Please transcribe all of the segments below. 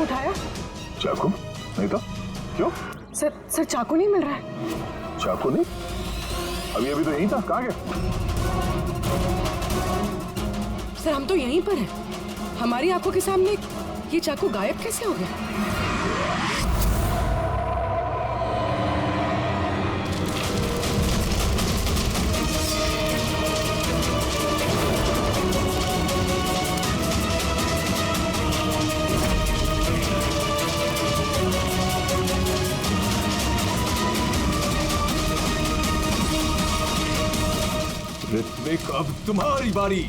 उठाया? चाकू नहीं तो क्यों? सर चाकू नहीं मिल रहा है। चाकू नहीं? अभी तो यहीं था, कहाँ गया? सर हम तो यहीं पर हैं। हमारी आंखों के सामने ये चाकू गायब कैसे हो गया? ऋत्विक, अब तुम्हारी बारी।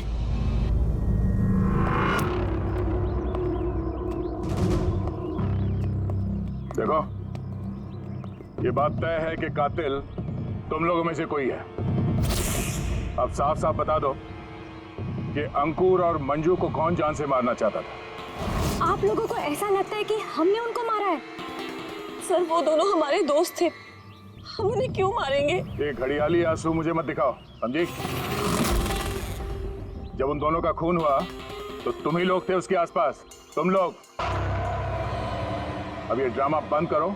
देखो, ये बात तय है कि कातिल तुम लोगों में से कोई है। अब साफ साफ बता दो कि अंकुर और मंजू को कौन जान से मारना चाहता था। आप लोगों को ऐसा लगता है कि हमने उनको मारा है? सर वो दोनों हमारे दोस्त थे, हम उन्हें क्यों मारेंगे? ये घड़ियाली आंसू मुझे मत दिखाओ, समझी? जब उन दोनों का खून हुआ तो तुम ही लोग थे उसके आसपास, तुम लोग। अब ये ड्रामा बंद करो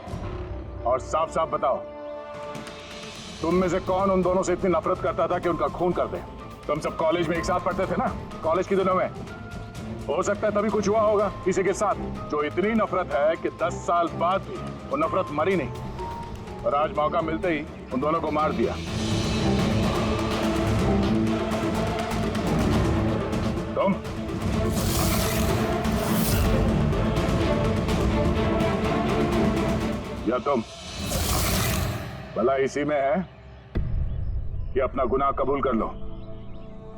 और साफ साफ बताओ, तुम में से कौन उन दोनों से इतनी नफरत करता था कि उनका खून कर दे? तुम सब कॉलेज में एक साथ पढ़ते थे ना, कॉलेज के दिनों में। हो सकता है तभी कुछ हुआ होगा किसी के साथ, जो इतनी नफरत है कि 10 साल बाद भी वो नफरत मरी नहीं, और आज मौका मिलते ही उन दोनों को मार दिया। तुम या तुम? भला इसी में है कि अपना गुनाह कबूल कर लो,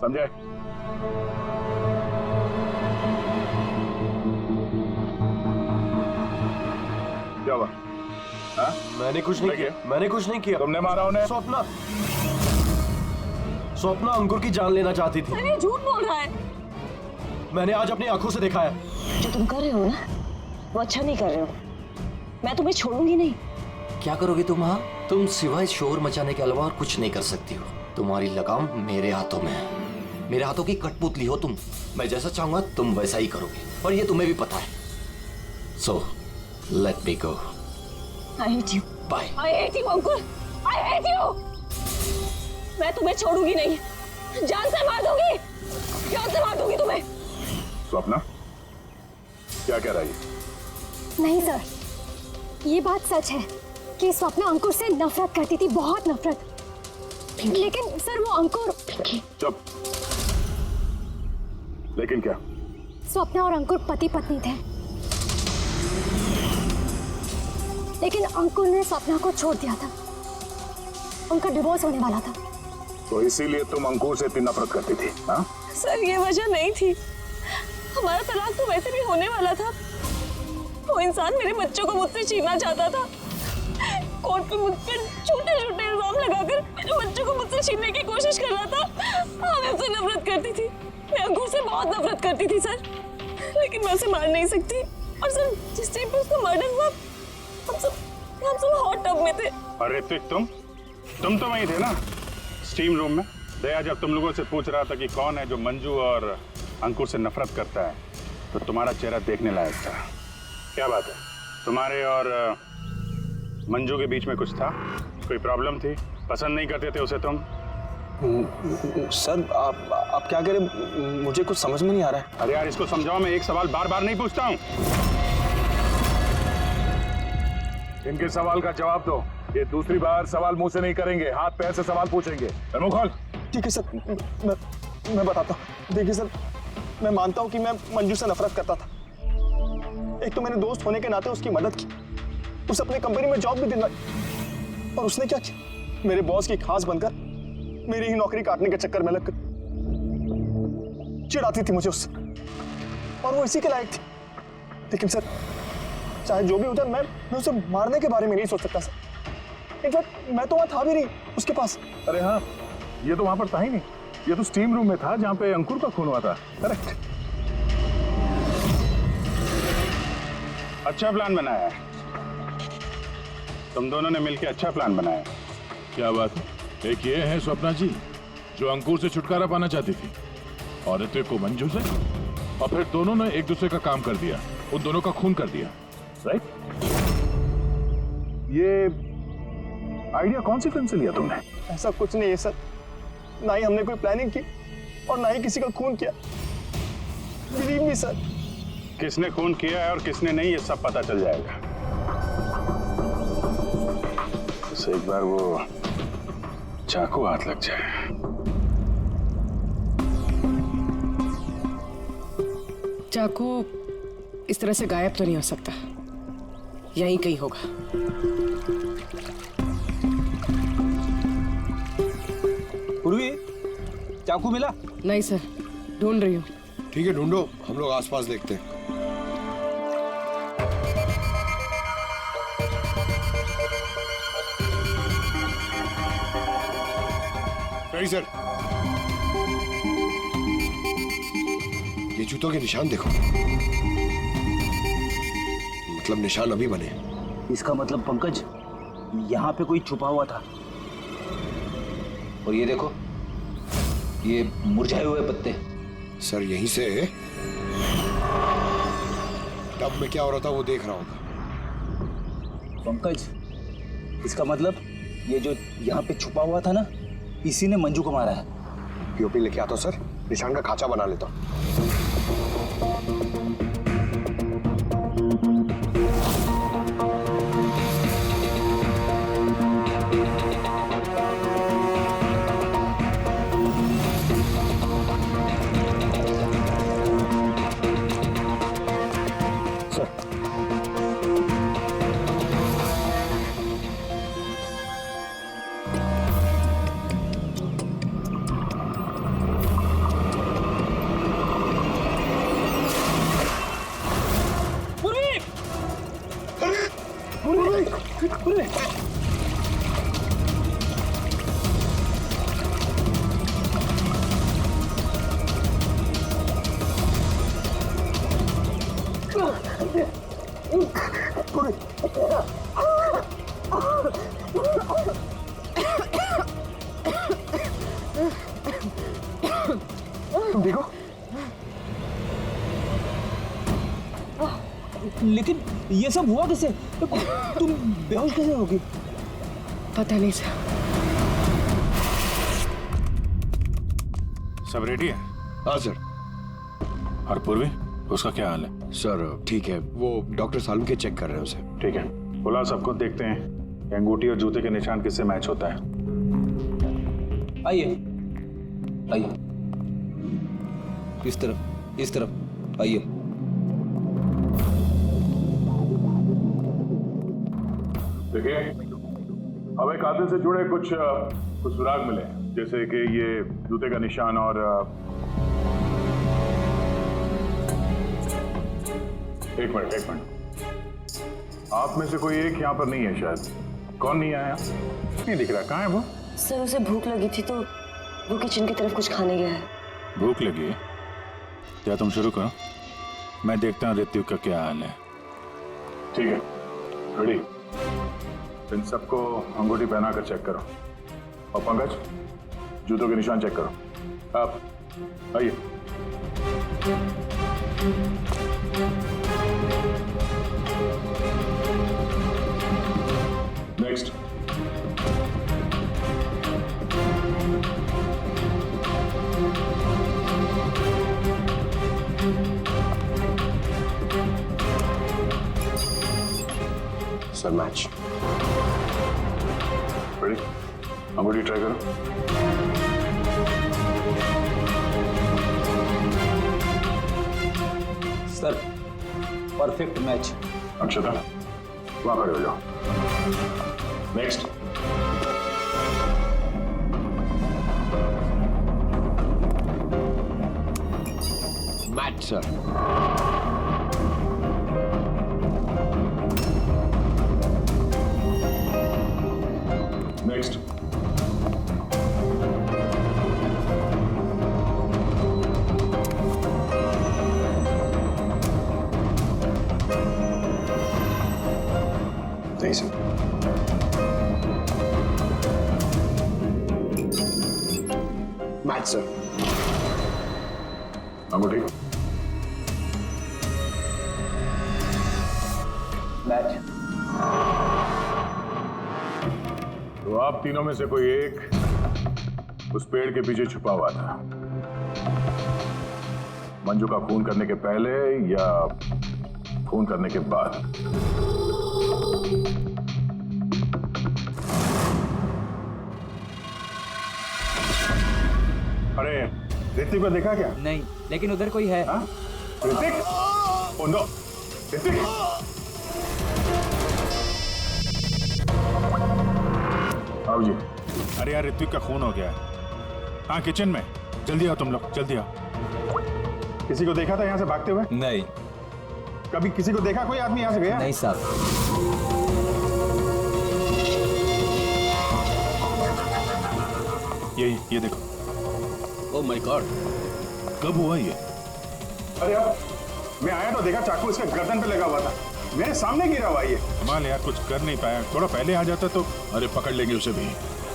समझे? क्या हुआ? हाँ? मैंने कुछ नहीं किया, मैंने कुछ नहीं किया। तुमने मारा उन्हें? स्वप्ना अंकुर की जान लेना चाहती थी। अरे झूठ बोल रहा है। मैंने आज अपनी आंखों से देखा है। जो तुम कर रहे हो ना, वो अच्छा नहीं कर रहे हो। मैं तुम्हें छोड़ूंगी नहीं। क्या करोगी तुम? हाँ, तुम सिवाय शोर मचाने के अलावा और कुछ नहीं कर सकती हो। तुम्हारी लगाम मेरे हाथों में है। मेरे हाथों की कठपुतली हो तुम। मैं जैसा चाहूंगा तुम वैसा ही करोगी, और ये तुम्हें भी पता है। So let me go. I hate you. Bye. I hate you, Ankur. I hate you. मैं तुम्हें छोड़ूंगी नहीं, जान से मार दूंगी, जान से मार दूंगी तुम्हें। स्वप्ना, क्या कह रही है? नहीं सर, ये बात सच है कि स्वप्ना अंकुर से नफरत करती थी, बहुत नफरत। लेकिन सर वो अंकुर। चुप। लेकिन क्या? स्वप्ना और अंकुर पति पत्नी थे, लेकिन अंकुर ने स्वप्ना को छोड़ दिया था। उनका डिवोर्स होने वाला था। तो इसीलिए तुम अंकुर से इतनी नफरत करती थी? हाँ? सर ये वजह नहीं थी, हमारा तलाक तो वैसे भी होने वाला था। वो इंसान मेरे बच्चों को मुझसे छीनना चाहता था। कोर्ट पे मुझ पर छोटे छोटे इल्जाम लगाकर मेरे बच्चों को मुझसे छीनने की कोशिश कर रहा था। मैं उससे नफरत करती थी, मैं अंकुर से बहुत नफरत करती थी सर, लेकिन मैं उसे मार नहीं सकती। और सर जिस टाइम पे उसका मर्डर हुआ, हम सब हॉट टब में थे। अरे तुम तो वहीं थे ना, स्टीम रूम में। दया जब तुम लोगों से पूछ रहा था कि कौन है जो मंजू और अंकुर से नफरत करता है, तो तुम्हारा चेहरा देखने लायक था। क्या बात है, तुम्हारे और मंजू के बीच में कुछ था? कोई प्रॉब्लम थी? पसंद नहीं करते थे उसे तुम? सर आप क्या कह रहे? मुझे कुछ समझ में नहीं आ रहा है। अरे यार इसको समझाओ, मैं एक सवाल बार बार नहीं पूछता हूँ। इनके सवाल का जवाब दो। ये दूसरी बार सवाल मुंह से नहीं करेंगे, हाथ पैर से सवाल पूछेंगे। मुंह खोल। ठीक है सर, मैं बताता हूँ। देखिए सर, मैं मानता हूँ कि मैं मंजू से नफरत करता था। एक तो मैंने दोस्त होने के नाते उसकी मदद की, उसे अपने कंपनी में जॉब भी दिलवाई, और उसने क्या किया? मेरे बॉस की खास बनकर मेरी ही नौकरी काटने के चक्कर में लगकर चिढ़ाती थी मुझे उससे, और वो इसी के लायक थी। लेकिन सर चाहे जो भी होता, मैं उसे मारने के बारे में नहीं सोच सकता सर। इनफैक्ट मैं तो वहां था भी नहीं उसके पास। अरे हाँ, ये तो वहां पर था ही नहीं। ये तो स्टीम रूम में था जहां पे अंकुर का खून हुआ था। करेक्ट। अच्छा प्लान बनाया है तुम दोनों ने मिलकर, अच्छा प्लान बनाया। क्या बात है? एक ये है स्वप्ना जी जो अंकुर से छुटकारा पाना चाहती थी, और ऋत्विक को मंजू से, और फिर दोनों ने एक दूसरे का काम कर दिया। उन दोनों का खून कर दिया, राइट? ये आइडिया कौन सी फिल्म से लिया तुमने? ऐसा कुछ नहीं है सर, ना ही हमने कोई प्लानिंग की और ना ही किसी का खून किया। Believe me sir. किसने खून किया है और किसने नहीं, ये सब पता चल जाएगा। बस एक बार वो चाकू हाथ लग जाए। चाकू इस तरह से गायब तो नहीं हो सकता, यहीं कहीं होगा। पूर्वी, चाकू मिला? नहीं सर, ढूंढ रही हूँ। ठीक है, ढूंढो, हम लोग आसपास देखते हैं। सही सर, ये जूतों के निशान देखो, मतलब निशान अभी बने। इसका मतलब पंकज, यहाँ पे कोई छुपा हुआ था। और ये देखो, ये मुरझाए हुए पत्ते। सर यहीं से टब में क्या हो रहा था वो देख रहा होगा। पंकज, इसका मतलब ये जो यहाँ पे छुपा हुआ था ना, इसी ने मंजू को मारा है। पीओपी लेके आता हूं सर, निशान का खांचा बना लेता हूं। देखो, लेकिन ये सब हुआ कैसे? तुम बेहोश कैसे होगी? पता नहीं सर। सब रेडी है? हाँ सर। और पूर्वी, उसका क्या हाल है? सर ठीक है, वो डॉक्टर सालम के चेक कर रहे हैं उसे। ठीक है, बुलाओ सबको, देखते हैं कि अंगूठी और जूते के निशान किससे मैच होता है। आइए, आइए, इस तरफ आइए। देखिए, हमें कातिल से जुड़े कुछ सुराग मिले, जैसे कि ये जूते का निशान और एक मिनट, आप में से कोई एक यहाँ पर नहीं है शायद। कौन नहीं आया? नहीं दिख रहा, कहाँ है वो? सर, उसे भूख लगी थी तो वो किचन की तरफ कुछ खाने गया है। भूख लगी है? क्या तुम शुरू करो, मैं देखता हूँ ऋतिक का क्या हाल है। ठीक है, रेडी। इन सबको अंगूठी पहना कर चेक करो, और पंकज, जूतों के निशान चेक करो। आप आइए। नेक्स्ट। Sir match. रेडी? अंगूठी ट्राई करो। Sir, perfect match. अक्षता, वहां खड़े हो जाओ। नेक्स्ट। Match sir. नेक्स्ट। नहीं सर। Match sir. अंगूठी। मैच। तो आप तीनों में से कोई एक उस पेड़ के पीछे छुपा हुआ था, मंजू का खून करने के पहले या खून करने के बाद? अरे ऋतिक को देखा क्या? नहीं, लेकिन उधर कोई है। हाँ? ऋतिक? Oh no, Hrithik! आओ जी। अरे यार ऋतिक का खून हो गया है। हाँ किचन में, जल्दी आओ तुम लोग, जल्दी आओ। किसी को देखा था यहाँ से भागते हुए? नहीं। कभी किसी को देखा कोई आदमी यहाँ से गया? नहीं साहब। ये देखो। ओह माय गॉड, कब हुआ ये? अरे यार मैं आया तो देखा चाकू इसके गर्दन पे लगा हुआ था, मेरे सामने गिरा हुआ ये। कमाल यार, कुछ कर नहीं पाया, थोड़ा पहले आ जाता तो। अरे पकड़ लेंगे उसे भी।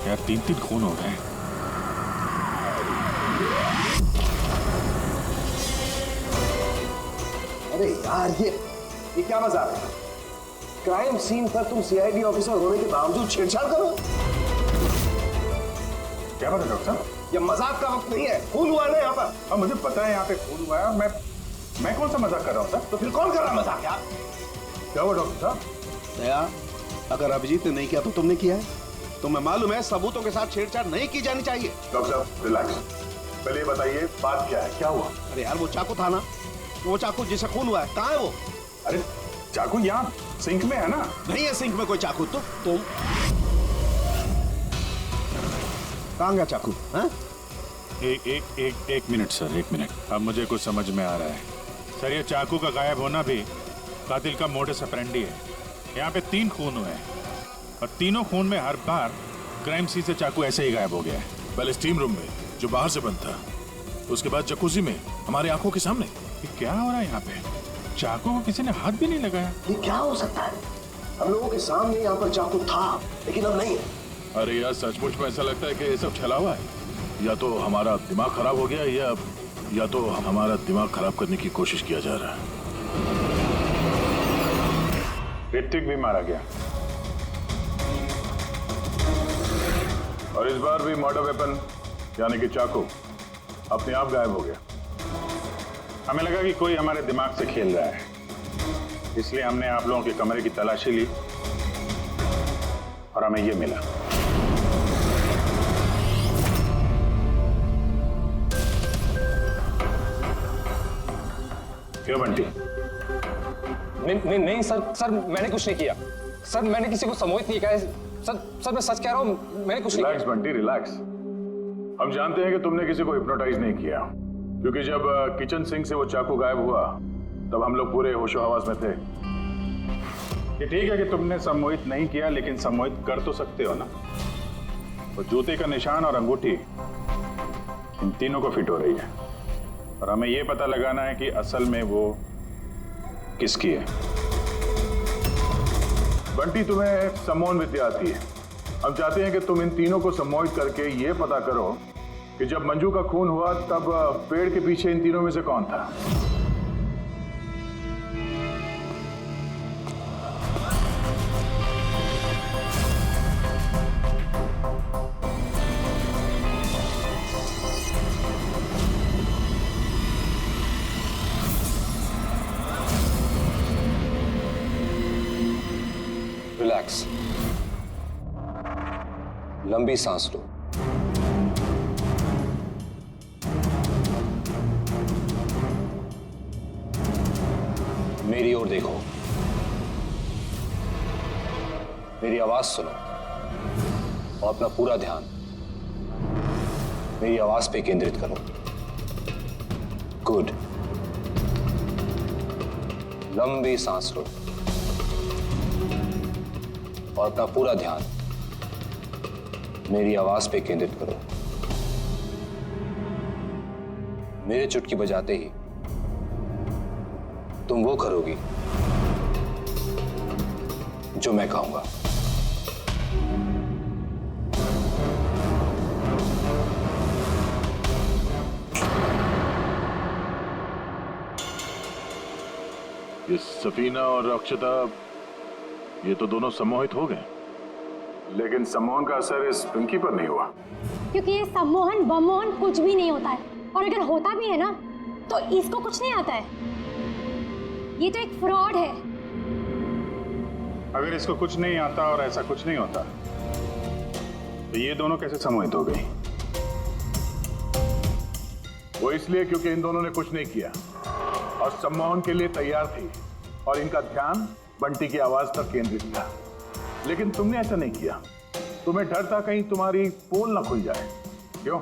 यार 3-3 खून हो रहे हैं। अरे यार ये क्या मजाक है? क्राइम सीन पर तुम सीआईडी ऑफिसर होने के बावजूद छेड़छाड़ करो? क्या बात है डॉक्टर साहब? ये मजाक का वक्त नहीं है, खून हुआ ना यहाँ पर। अब मुझे पता है यहाँ पे खून हुआ है और मैं कौन सा मजाक कर रहा हूँ सर? तो फिर कौन कर रहा मजाक यार? क्या हुआ डॉक्टर साहब? दया, अगर अभिजीत ने नहीं किया तो तुमने किया है? तुम्हें मालूम है सबूतों के साथ छेड़छाड़ नहीं की जानी चाहिए। डॉक्टर साहब रिलैक्स, पहले ये बताइए बात क्या है, क्या हुआ? अरे यार वो चाकू था ना, वो चाकू जिससे खून हुआ है, कहाँ है वो? अरे चाकू यहाँ सिंक में है ना? नहीं है सिंक में कोई चाकू। तो तुम कहाँ गया चाकू? हाँ? एक मिनट सर, एक मिनट। अब मुझे कुछ समझ में आ रहा है सर। ये चाकू का गायब होना भी कातिल का मोडस ऑपरेंडी है। यहाँ पे 3 खून हुए हैं और तीनों खून में हर बार क्राइम सीन से चाकू ऐसे ही गायब हो गया है। पहले स्टीम रूम में जो बाहर से बंद था, उसके बाद जकूजी में हमारी आंखों के सामने। ये क्या हो रहा है यहाँ पे? चाकू को किसी ने हाथ भी नहीं लगाया। ये क्या हो सकता है? हम लोगों के सामने यहाँ पर चाकू था लेकिन अब नहीं है। अरे यार सचमुच में ऐसा लगता है कि ये सब छला हुआ है। या तो हमारा दिमाग खराब हो गया या तो हमारा दिमाग खराब करने की कोशिश किया जा रहा है। ऋतिक भी मारा गया और इस बार भी मर्डर वेपन यानी कि चाकू अपने आप गायब हो गया। हमें लगा कि कोई हमारे दिमाग से खेल रहा है, इसलिए हमने आप लोगों के कमरे की तलाशी ली और हमें ये मिला। क्यों बंटी? नहीं सर मैंने कुछ नहीं किया सर। मैंने किसी को सम्मोहित नहीं किया है सर। मैं सच कह रहा हूँ, मैंने कुछ नहीं किया। Relax Bunty relax. हम जानते हैं कि तुमने किसी को हिप्नोटाइज नहीं किया, क्योंकि जब किचन सिंक से वो चाकू गायब हुआ तब हम लोग पूरे होशो हवास में थे। ये ठीक है कि तुमने सम्मोहित नहीं किया, लेकिन सम्मोहित कर तो सकते हो ना। तो जूते का निशान और अंगूठी इन तीनों को फिट हो रही है और हमें ये पता लगाना है कि असल में वो किसकी है। बंटी तुम्हें सम्मोहन विद्या आती है। हम चाहते हैं कि तुम इन तीनों को सम्मोहित करके ये पता करो कि जब मंजू का खून हुआ तब पेड़ के पीछे इन तीनों में से कौन था। रिलैक्स, लंबी सांस लो। मेरी ओर देखो, मेरी आवाज सुनो और अपना पूरा ध्यान मेरी आवाज पे केंद्रित करो। गुड। लंबी सांस लो और अपना पूरा ध्यान मेरी आवाज पे केंद्रित करो। मेरे चुटकी बजाते ही तुम वो करोगी जो मैं कहूंगा। ये सफीना और अक्षता ये तो दोनों सम्मोहित हो गए, लेकिन सम्मोहन का असर इस पिंकी पर नहीं हुआ। क्योंकि ये सम्मोहन बमोहन कुछ भी नहीं होता है, और अगर होता भी है ना तो इसको कुछ नहीं आता है। ये तो एक फ्रॉड है। अगर इसको कुछ नहीं आता और ऐसा कुछ नहीं होता तो ये दोनों कैसे सम्मोहित हो गई? वो इसलिए क्योंकि इन दोनों ने कुछ नहीं किया और सम्मोहन के लिए तैयार थी और इनका ध्यान बंटी की आवाज पर केंद्रित था। लेकिन तुमने ऐसा नहीं किया। तुम्हें डर था कहीं तुम्हारी पोल ना खुल जाए। क्यों?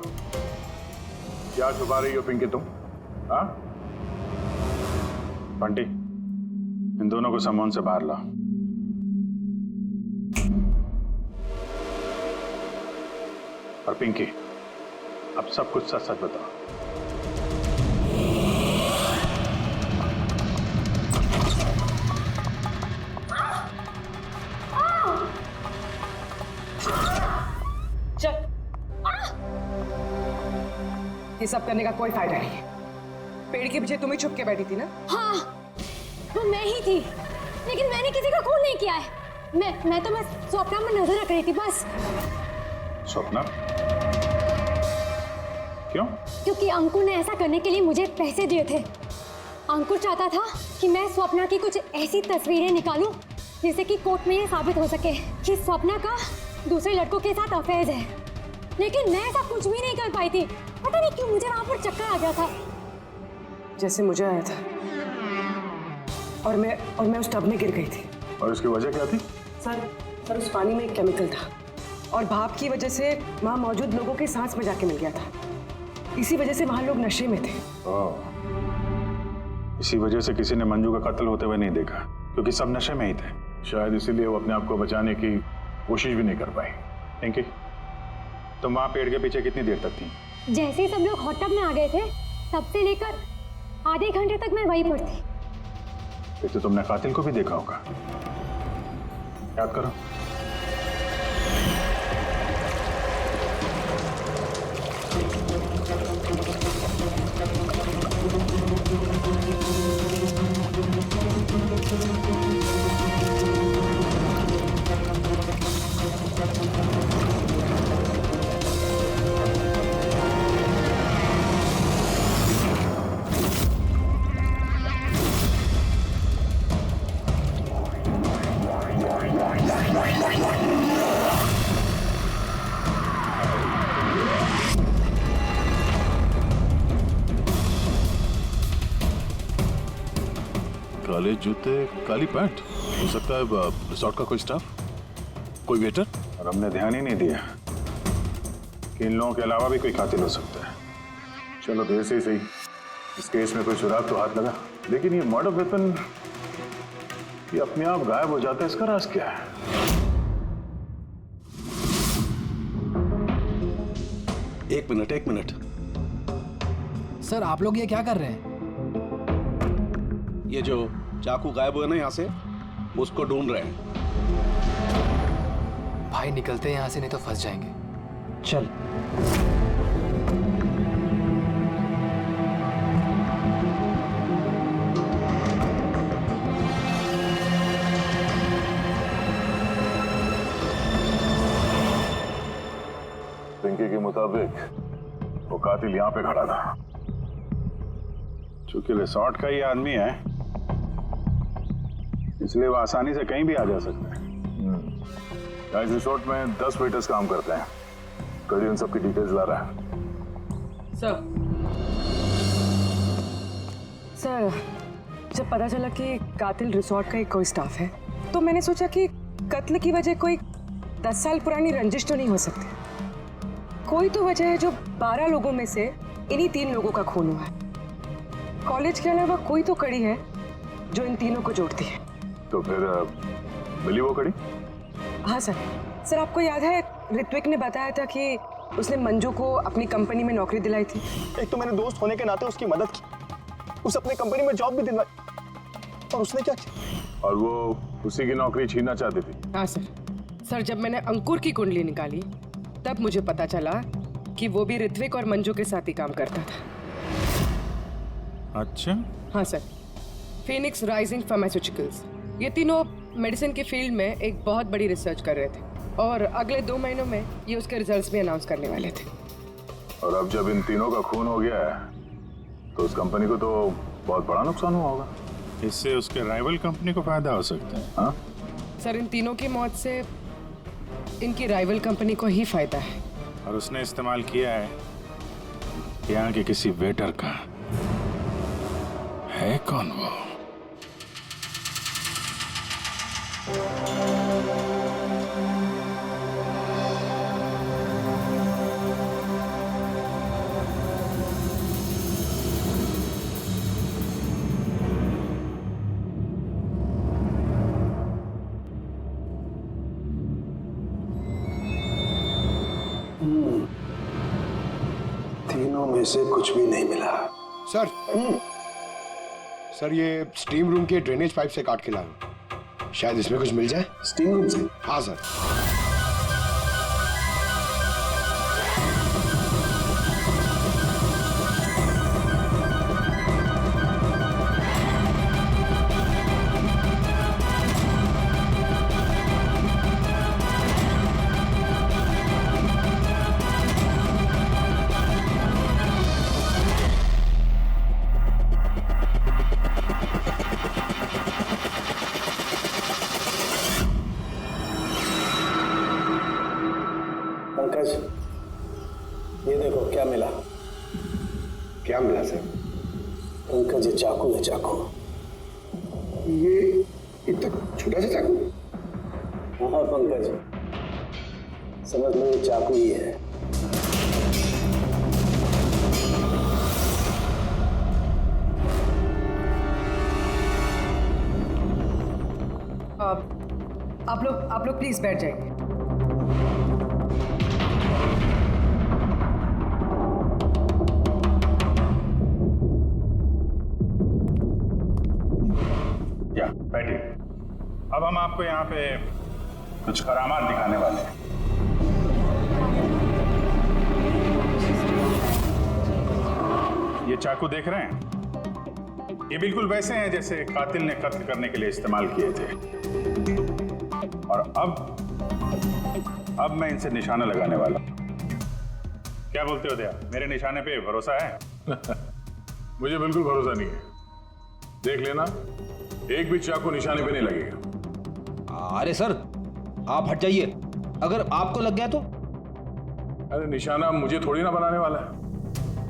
क्या छुपा रही हो पिंकी तुम? हाँ? बंटी, इन दोनों को सम्मोहन से बाहर लाओ। और पिंकी, अब सब कुछ सच सच बताओ। चल, ये सब करने का कोई फायदा नहीं है। पेड़ के पीछे तुम ही छुप के बैठी थी ना? हाँ, वो मैं ही थी, लेकिन मैंने किसी का खून नहीं किया है। मैं तो बस स्वप्ना में नजर रख रही थी बस। स्वप्ना? क्यों? क्योंकि अंकुर ने ऐसा करने के लिए मुझे पैसे दिए थे। अंकुर चाहता था कि मैं स्वप्ना की कुछ ऐसी तस्वीरें निकालूं जिससे कि कोर्ट में ये साबित हो सके कि स्वप्ना का दूसरे लड़कों के साथ अफेयर है। लेकिन मैं ऐसा कुछ भी नहीं कर पाई थी। पता नहीं क्यों मुझे वहां पर चक्कर आ गया था, जैसे मुझे आया था। और मैं उस टब में गिर गई थी। और इसकी वजह क्या थी? सर उस पानी में एक केमिकल था और भाप की वजह से वहां मौजूद लोगों के सांस में जाके मिल गया था। इसी वजह से वहां लोग नशे में थे। इसी वजह से किसी ने मंजू का कत्ल होते हुए नहीं देखा, क्योंकि सब नशे में ही थे। शायद इसीलिए वो अपने आप को बचाने की कोशिश भी नहीं कर पाई। पिंकी, तुम वहां पेड़ के पीछे कितनी देर तक थी? जैसे ही सब लोग हॉट टब में आ गए थे तब से लेकर आधे घंटे तक मैं वहीं पर थी। फिर तो तुमने कातिल को भी देखा होगा। याद करो। काले जूते, काली पैंट। हो सकता है रिसोर्ट का कोई स्टाफ, कोई वेटर। और हमने ध्यान ही नहीं दिया कि इन लोगों के अलावा भी कोई कातिल हो सकता है। चलो देर से ही सही, इस केस में कोई सुराग तो हाथ लगा। लेकिन ये मर्डर वेपन ये अपने आप गायब हो जाता है, इसका राज क्या है? एक मिनट। सर आप लोग ये क्या कर रहे हैं? ये जो चाकू गायब हुआ ना यहाँ से, उसको ढूंढ रहे हैं। भाई निकलते हैं यहाँ से, नहीं तो फंस जाएंगे। चल। पिंकी के मुताबिक वो कातिल यहाँ पे खड़ा था। चूंकि रिसोर्ट का ही आदमी है, इसलिए वो आसानी से कहीं भी आ जा सकता है। इस रिसोर्ट में 10 वेटर्स काम करते हैं। कड़ी उन सबकी डिटेल्स ला रहा है। सर जब पता चला कि कातिल रिसोर्ट का ही कोई स्टाफ है तो मैंने सोचा कि कत्ल की वजह कोई 10 साल पुरानी रंजिश तो नहीं हो सकती। कोई तो वजह है जो 12 लोगों में से इन्हीं 3 लोगों का खून हुआ है। कॉलेज के अलावा कोई तो कड़ी है जो इन तीनों को जोड़ती है। तो फिर मिली वो कड़ी? हाँ सर आपको याद है ऋत्विक ने बताया था कि उसने मंजू को अपनी कंपनी में नौकरी दिलाई थी। एक तो मैंने दोस्त होने के नाते उसकी मदद की, उसे अपनी कंपनी में जॉब भी दिलवाई, और उसने क्या किया? और वो उसी की नौकरी छीनना चाहती थी। हाँ सर जब मैंने अंकुर की कुंडली निकाली तब मुझे पता चला कि वो भी ऋत्विक और मंजू के साथ ही काम करता था। अच्छा। हाँ सर, फीनिक्स राइजिंग फार्मास्यूटिकल्स, ये तीनों मेडिसिन की फील्ड में एक बहुत बड़ी रिसर्च कर रहे थे और अगले 2 महीनों में ये उसके रिजल्ट्स भी अनाउंस करने वाले थे। और अब जब इन तीनों का खून हो गया है तो उस कंपनी को तो बहुत बड़ा नुकसान हुआ होगा। इससे उसके राइवल कंपनी को फायदा हो सकता है। हाँ सर, इन तीनों की मौत से इनकी राइवल कंपनी को ही फायदा है। और उसने इस्तेमाल किया है यहाँ के किसी वेटर का। है कौन वो? तीनों में से कुछ भी नहीं मिला। सर सर, ये स्टीम रूम के ड्रेनेज पाइप से काट के लाया, शायद इसमें कुछ मिल जाए। स्टीम रूम से? हाँ सर। पंकज, ये देखो क्या मिला। क्या मिला सर? पंकज, ये चाकू है, चाकू। ये इतना छोटा सा चाकू? हाँ पंकज, समझ लो ये चाकू ही है। आप लोग प्लीज बैठ जाइए। या बैठिए। अब हम आपको यहाँ पे कुछ करामात दिखाने वाले हैं। ये चाकू देख रहे हैं? ये बिल्कुल वैसे हैं जैसे कातिल ने कत्ल करने के लिए इस्तेमाल किए थे। और अब मैं इनसे निशाना लगाने वाला हूं। क्या बोलते हो दया, मेरे निशाने पे भरोसा है? मुझे बिल्कुल भरोसा नहीं है। देख लेना, एक भी चाकू निशाने पे नहीं लगेगा। अरे सर, आप हट जाइए। अगर आपको लग गया तो? अरे निशाना मुझे थोड़ी ना बनाने वाला है,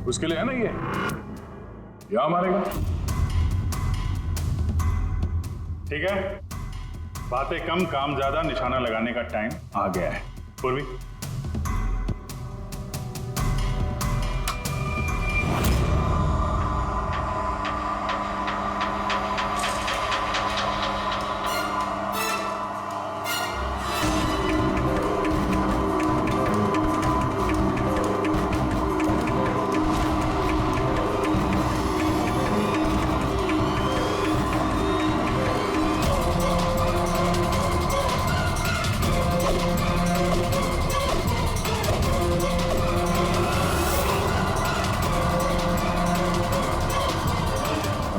उसके लिए है ना ये यहां मारेगा। ठीक है, बातें कम काम ज्यादा, निशाना लगाने का टाइम आ गया है। पूर्वी,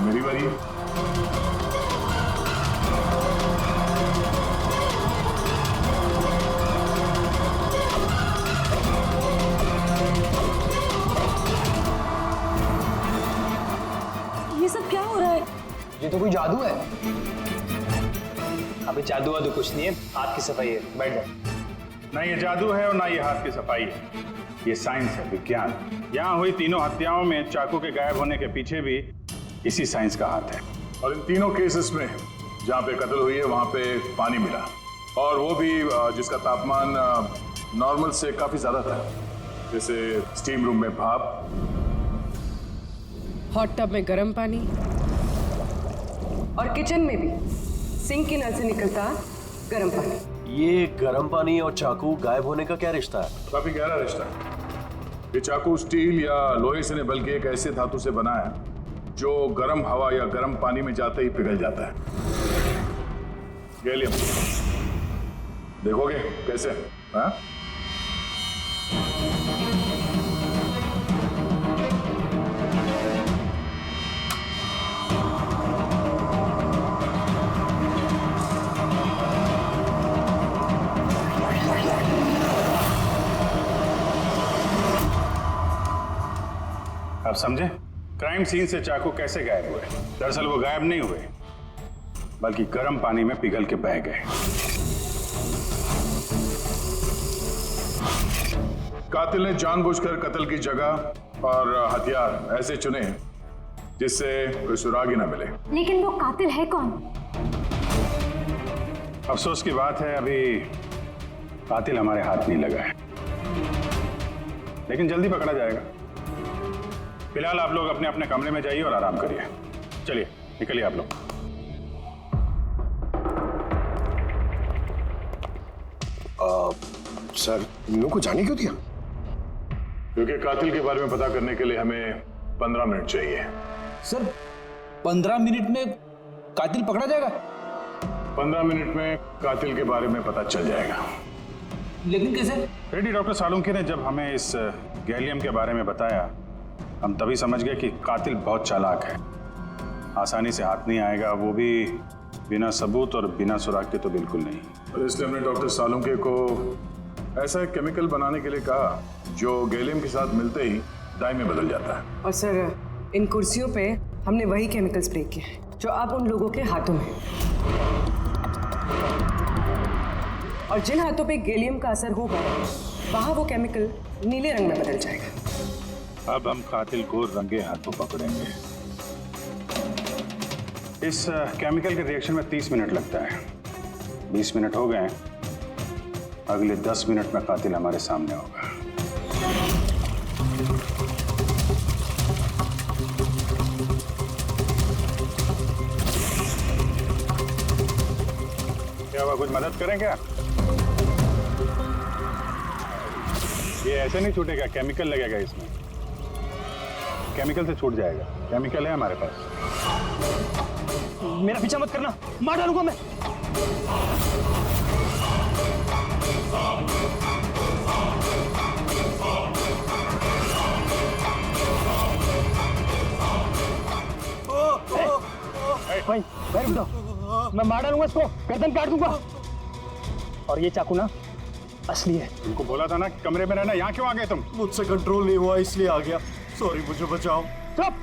मेरी बारी है। ये सब क्या हो रहा है? ये तो कोई जादू है। अबे जादू वादू कुछ नहीं है, हाथ की सफाई है। बैठ जाओ। ना ये जादू है और ना ये हाथ की सफाई है, ये साइंस है, विज्ञान। यहाँ हुई तीनों हत्याओं में चाकू के गायब होने के पीछे भी इसी साइंस का हाथ है। और इन तीनों केसेस में जहाँ पे कत्ल हुई है वहाँ पे पानी मिला, और वो भी जिसका तापमान नॉर्मल से काफी ज्यादा था। जैसे स्टीम रूम में भाप, हॉट टब में गर्म पानी, और किचन में भी सिंक की नल से निकलता गर्म पानी। ये गर्म पानी और चाकू गायब होने का क्या रिश्ता है? काफी गहरा रिश्ता है। ये चाकू स्टील या लोहे से नहीं बल्कि एक ऐसे धातु से बना है जो गर्म हवा या गर्म पानी में जाते ही पिघल जाता है। गैलियम, देखोगे कैसे? हाँ? आप समझे? क्राइम सीन से चाकू कैसे गायब हुए? दरअसल वो गायब नहीं हुए, बल्कि गर्म पानी में पिघल के बह गए। कातिल ने जानबूझकर कत्ल की जगह और हथियार ऐसे चुने जिससे कोई सुराग ही ना मिले। लेकिन वो कातिल है कौन? अफसोस की बात है, अभी कातिल हमारे हाथ नहीं लगा है, लेकिन जल्दी पकड़ा जाएगा। फिलहाल आप लोग अपने अपने कमरे में जाइए और आराम करिए। चलिए निकलिए आप लोग। सर, इन लोगों को जाने क्यों दिया? क्योंकि कातिल के बारे में पता करने के लिए हमें 15 मिनट चाहिए। सर 15 मिनट में कातिल पकड़ा जाएगा? 15 मिनट में कातिल के बारे में पता चल जाएगा। लेकिन कैसे? रेड्डी डॉक्टर सालुंके ने जब हमें इस गैलियम के बारे में बताया, हम तभी समझ गए कि कातिल बहुत चालाक है, आसानी से हाथ नहीं आएगा, वो भी बिना सबूत और बिना सुराग के तो बिल्कुल नहीं। और इसलिए हमने डॉक्टर सालुंके को ऐसा केमिकल बनाने के लिए कहा जो गैलियम के साथ मिलते ही डाई में बदल जाता है। और सर, इन कुर्सियों पे हमने वही केमिकल स्प्रे किए हैं जो अब उन लोगों के हाथों में है। और जिन हाथों पे गैलियम का असर होगा वहां वो केमिकल नीले रंग में बदल जाएगा। अब हम कातिल को रंगे हाथों पकड़ेंगे। इस केमिकल के रिएक्शन में 30 मिनट लगता है। 20 मिनट हो गए हैं, अगले 10 मिनट में कातिल हमारे सामने होगा। क्या हुआ, कुछ मदद करें क्या? ये ऐसे नहीं छूटेगा, केमिकल लगेगा इसमें। केमिकल से छूट जाएगा, केमिकल है हमारे पास। मेरा पीछा मत करना, मार डालूंगा मैं। भाई रुक जाओ, मैं मार डालूंगा इसको, गर्दन काट दूंगा। और ये चाकू ना असली है। तुमको बोला था ना कि कमरे में रहना, यहाँ क्यों आ गए तुम? मुझसे कंट्रोल नहीं हुआ इसलिए आ गया। सॉरी, मुझे बचाओ। चुप,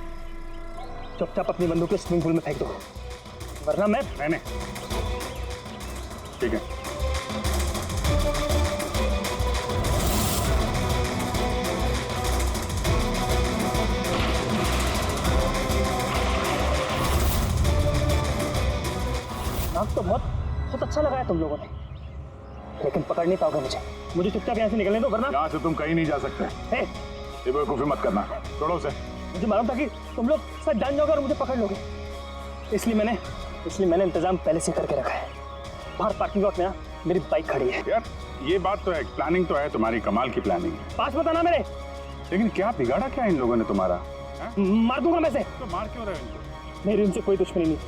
चुपचाप अपनी बंदूक स्विमिंग पूल में फेंक दो, वरना मैं। नहीं, ठीक है। नाक तो बहुत अच्छा लगाया तुम लोगों ने, लेकिन पकड़ नहीं पाओगे मुझे चुपचाप यहाँ से निकलने दो, वरना। यहाँ से तुम कहीं नहीं जा सकते। ये बेवकूफी मत करना, छोड़ो उसे। मुझे मालूम था कि तुम लोग सब जान जाओगे और मुझे पकड़ लोगे, इसलिए मैंने इंतजाम पहले से करके रखा है। बाहर पार्किंग लॉट में ना मेरी बाइक खड़ी है। यार ये बात तो है, प्लानिंग तो है तुम्हारी, कमाल की प्लानिंग है। पास बताना मेरे। लेकिन क्या बिगाड़ा क्या इन लोगों ने तुम्हारा? मार दूंगा मैं से। तो मार क्यों रहे हो इनको? मेरी उनसे कोई दुश्मनी नहीं,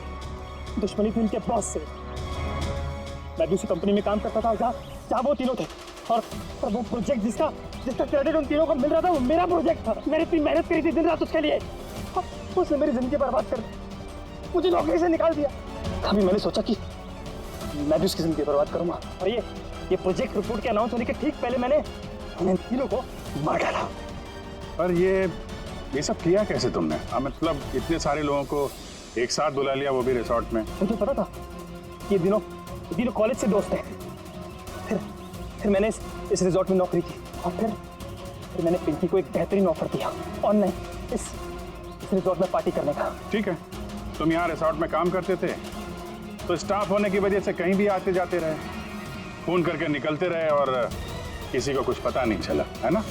दुश्मनी थी उनके बॉस से। मैं भी उसी कंपनी में काम करता था जहाँ वो तीनों थे, और वो प्रोजेक्ट जिसका क्रेडिट उन तीनों को मिल रहा था वो मेरा प्रोजेक्ट था। मैंने इतनी मेहनत करी थी दिन रात उसके लिए, उसने मेरी जिंदगी बर्बाद कर दी, मुझे नौकरी से निकाल दिया। अभी मैंने सोचा कि मैं भी उसकी जिंदगी बर्बाद करूंगा, और ये प्रोजेक्ट रिपोर्ट के अनाउंस होने के ठीक पहले मैंने इन तीनों को मार डाला। और ये सब किया कैसे तुमने? मतलब इतने सारे लोगों को एक साथ बुला लिया, वो भी रिसोर्ट में। मुझे पता था ये दिनों कॉलेज से दोस्त हैं। फिर मैंने इस रिजॉर्ट में नौकरी की, और फिर मैंने पिंकी को एक बेहतरीन ऑफर दिया ऑनलाइन इस रिजॉर्ट में पार्टी करने का। ठीक है, तुम यहाँ रिसोर्ट में काम करते थे तो स्टाफ होने की वजह से कहीं भी आते जाते रहे, फोन करके निकलते रहे और किसी को कुछ पता नहीं चला, है ना?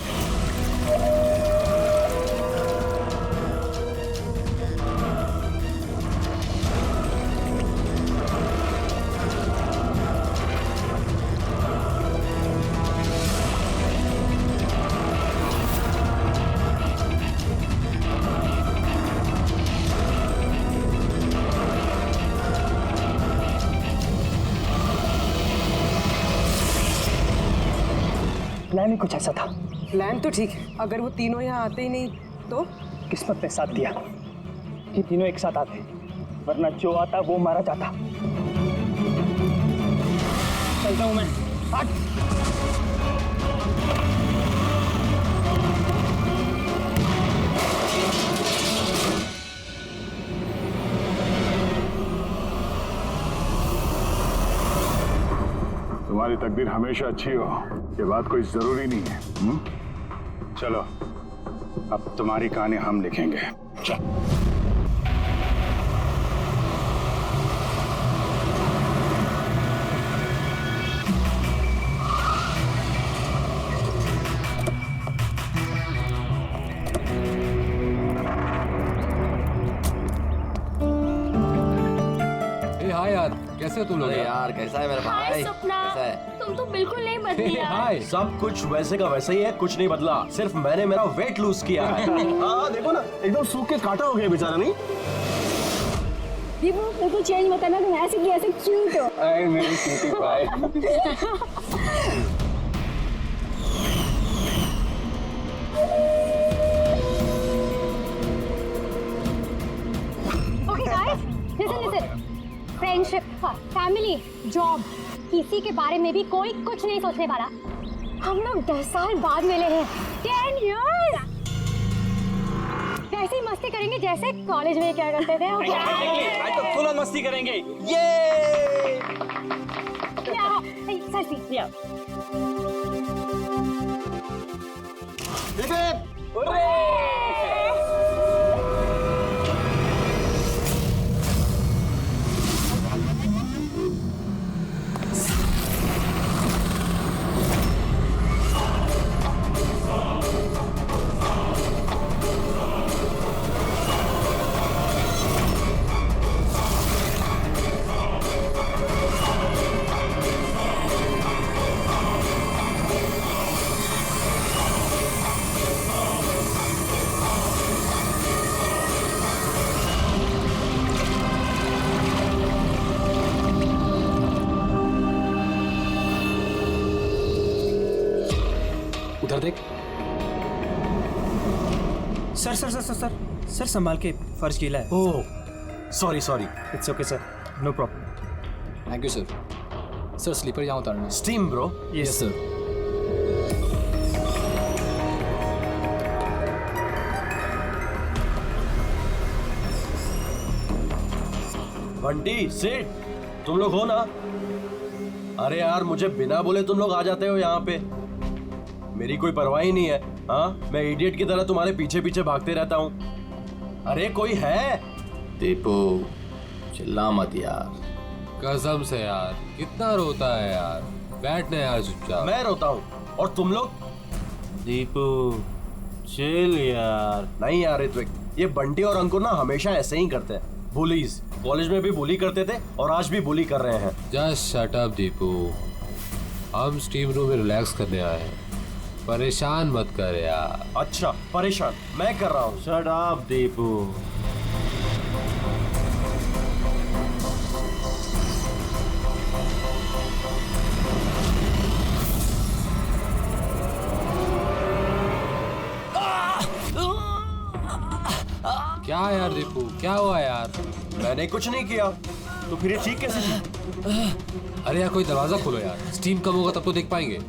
प्लान ही कुछ ऐसा था। प्लान तो ठीक है, अगर वो तीनों यहाँ आते ही नहीं तो? किस्मत ने साथ दिया कि तीनों एक साथ आते, वरना जो आता वो मारा जाता। चलता हूँ मैं। हट। तुम्हारी तकदीर हमेशा अच्छी हो, ये बात कोई जरूरी नहीं है। चलो अब तुम्हारी कहानी हम लिखेंगे। चल। हाय यार, कैसे हो तुम लोग? अरे यार कैसा है मेरा भाई? हाय सपना, कैसा है? तुम तो बिल्कुल नहीं बदली यार। हाय। सब कुछ वैसे का वैसा ही है, कुछ नहीं बदला। सिर्फ मैंने मेरा वेट लूज किया है। हाँ देखो ना, एकदम सूख के काटा हो गया बेचारा। नहीं दीपू बिल्कुल चेंज मत करना, तुम ऐसे की ऐसे क्यूट हो। अरे मेरी cutie pie. Okay guys, listen. Friendship, family, job, किसी के बारे में भी कोई कुछ नहीं सोचने वाला। हम लोग 10 साल बाद मिले हैं। 10 years। ऐसी मस्ती करेंगे जैसे कॉलेज में क्या करते थे। आज तो फुल मस्ती करेंगे। ये सेल्फी। उधर देख। Sir sir sir sir sir sir संभाल के, फर्श गीला है। Oh sorry sorry. It's okay sir, no problem. Thank you sir. Sir slipper यहाँ उतारना। Steam bro. Yes sir. Bunty sit, तुम लोग हो ना? अरे यार मुझे बिना बोले तुम लोग आ जाते हो यहाँ पे। मेरी कोई परवाह ही नहीं है। हाँ, मैं इडियट की तरह तुम्हारे पीछे पीछे भागते रहता हूँ। अरे कोई है? दीपू चिल्ला मत यार। कसम से यार, कितना रोता है यार। बैठने यार चुपचाप। मैं रोता हूँ और तुम लोग? दीपू चिल यार। नहीं यार ऋत्विक, ये बंटी और अंकुर ना हमेशा ऐसे ही करते हैं। बुलीज, कॉलेज में भी बुली करते थे और आज भी बुली कर रहे हैं। Just shut up Deepu. हम स्टीम रूम में रिलैक्स करने आए हैं, परेशान मत कर यार। अच्छा परेशान मैं कर रहा हूँ। Shut up Deepu. क्या यार दीपू, क्या हुआ यार? मैंने कुछ नहीं किया। तो फिर ये ठीक कैसे थी? अरे यार कोई दरवाजा खोलो यार, स्टीम कम होगा तब तो देख पाएंगे।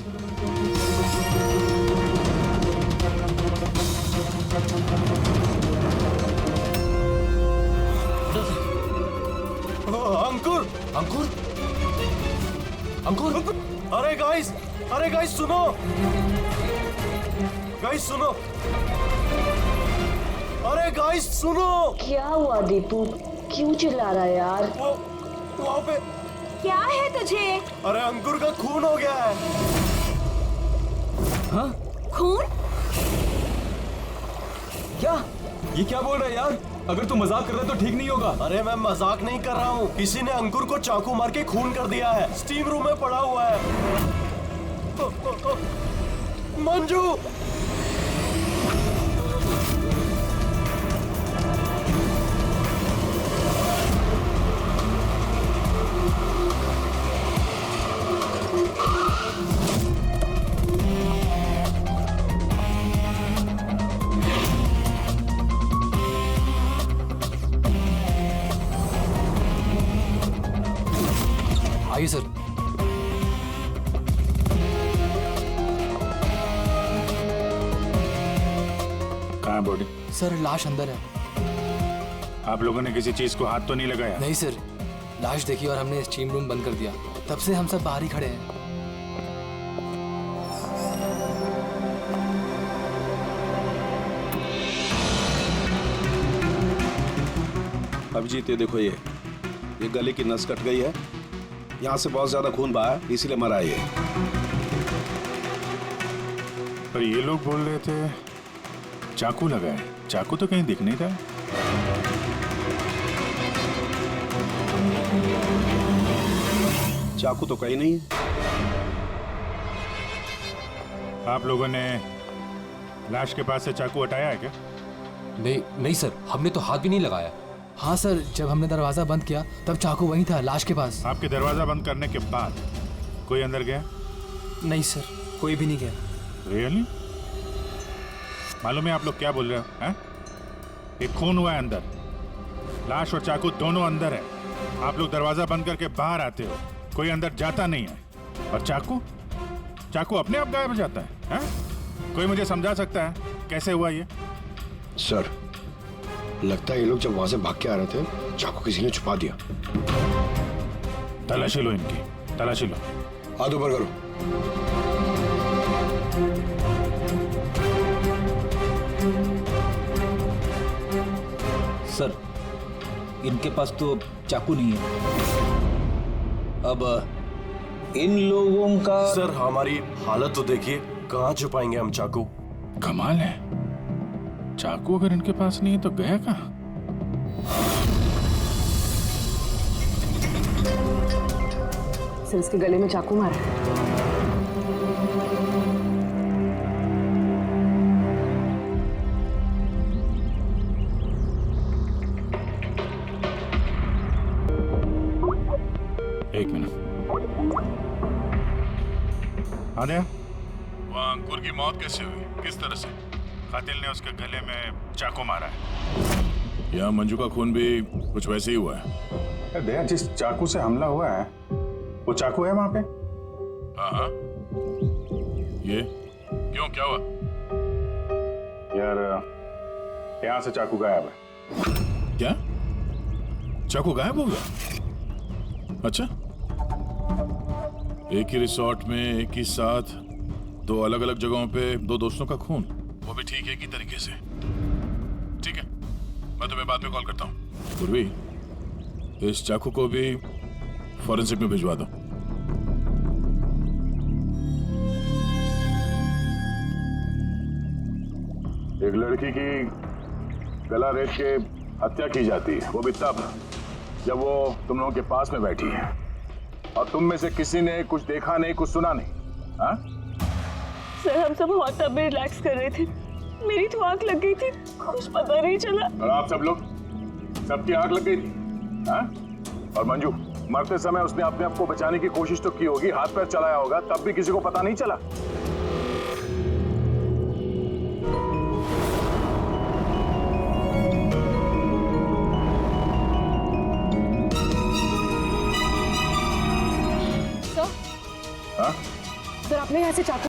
अंकुर अंकुर अंकुर। अरे गाइस सुनो। गाइस सुनो। अरे गाइस सुनो। क्या हुआ दीपू, क्यों चिल्ला रहा है यार? वो वहाँ पे क्या है तुझे? अरे अंकुर का खून हो गया है। हाँ? खून? क्या? ये क्या बोल रहा है यार? अगर तू मजाक कर रहा है तो ठीक नहीं होगा। अरे मैं मजाक नहीं कर रहा हूँ, किसी ने अंकुर को चाकू मार के खून कर दिया है। स्टीम रूम में पड़ा हुआ है। मंजू। आइए सर। कहाँ है बॉडी? सर लाश अंदर है। आप लोगों ने किसी चीज को हाथ तो नहीं लगाया? नहीं सर, लाश देखी और हमने स्टीम रूम बंद कर दिया। तब से हम सब बाहर ही खड़े हैं। अभिजीत ये देखो, ये गले की नस कट गई है, यहाँ से बहुत ज्यादा खून बहा है, इसीलिए मरा है ये। पर ये लोग बोल रहे थे चाकू लगा है। चाकू तो कहीं दिख नहीं रहा। चाकू तो कहीं नहीं है। आप लोगों ने लाश के पास से चाकू हटाया है क्या? नहीं सर, हमने तो हाथ भी नहीं लगाया। हाँ सर, जब हमने दरवाजा बंद किया तब चाकू वहीं था, लाश के पास। आपके दरवाजा बंद करने के बाद कोई अंदर गया? नहीं सर, कोई भी नहीं गया। रियली? मालूम है आप लोग क्या बोल रहे हो? हैं? एक खून हुआ है अंदर, लाश और चाकू दोनों अंदर है। आप लोग दरवाजा बंद करके बाहर आते हो, कोई अंदर जाता नहीं है। और चाकू अपने आप गायब हो जाता है, हैं? कोई मुझे समझा सकता है कैसे हुआ ये? सर, लगता है ये लोग जब वहां से भाग के आ रहे थे, चाकू किसी ने छुपा दिया। तलाशी लो इनकी, तलाशी लो। हाथ ऊपर करो। सर, इनके पास तो चाकू नहीं है। अब इन लोगों का सर, हमारी हालत तो देखिए, कहाँ छुपाएंगे हम चाकू? कमाल है, चाकू अगर इनके पास नहीं है तो गया कहाँ? सिर इसके गले में चाकू मारा है। एक मिनट। आद्या, वहाँ अंकुर की मौत कैसे हुई? किस तरह से? कातिल ने उसके गले में चाकू मारा है। यहाँ मंजू का खून भी कुछ वैसे ही हुआ है। दया, जिस चाकू से हमला हुआ है वो चाकू है वहां पे? हाँ। ये क्यों, क्या हुआ? यार, यहाँ से चाकू गायब है। क्या? चाकू गायब हो गया? अच्छा, एक ही रिसोर्ट में एक ही साथ दो अलग अलग जगहों पे दो दोस्तों का खून, वो भी ठीक एक ही तरीके से। ठीक है, मैं तुम्हें बाद में कॉल करता हूँ। पूर्वी, इस चाकू को भी फॉरेंसिक में भिजवा दो। एक लड़की की गला रेत के हत्या की जाती है, वो भी तब जब वो तुम लोगों के पास में बैठी है और तुम में से किसी ने कुछ देखा नहीं, कुछ सुना नहीं। हाँ? सर, हम सब वहाँ तब भी रिलैक्स कर रहे थे, मेरी तो आंख लग गई थी, कुछ पता नहीं चला। और आप सब लोग, सबकी आंख लग गई थी? हाँ? और मंजू, मरते समय उसने अपने आप को बचाने की कोशिश तो की होगी, हाथ पैर चलाया होगा, तब भी किसी को पता नहीं चला। सर, आपने यहाँ से चाकू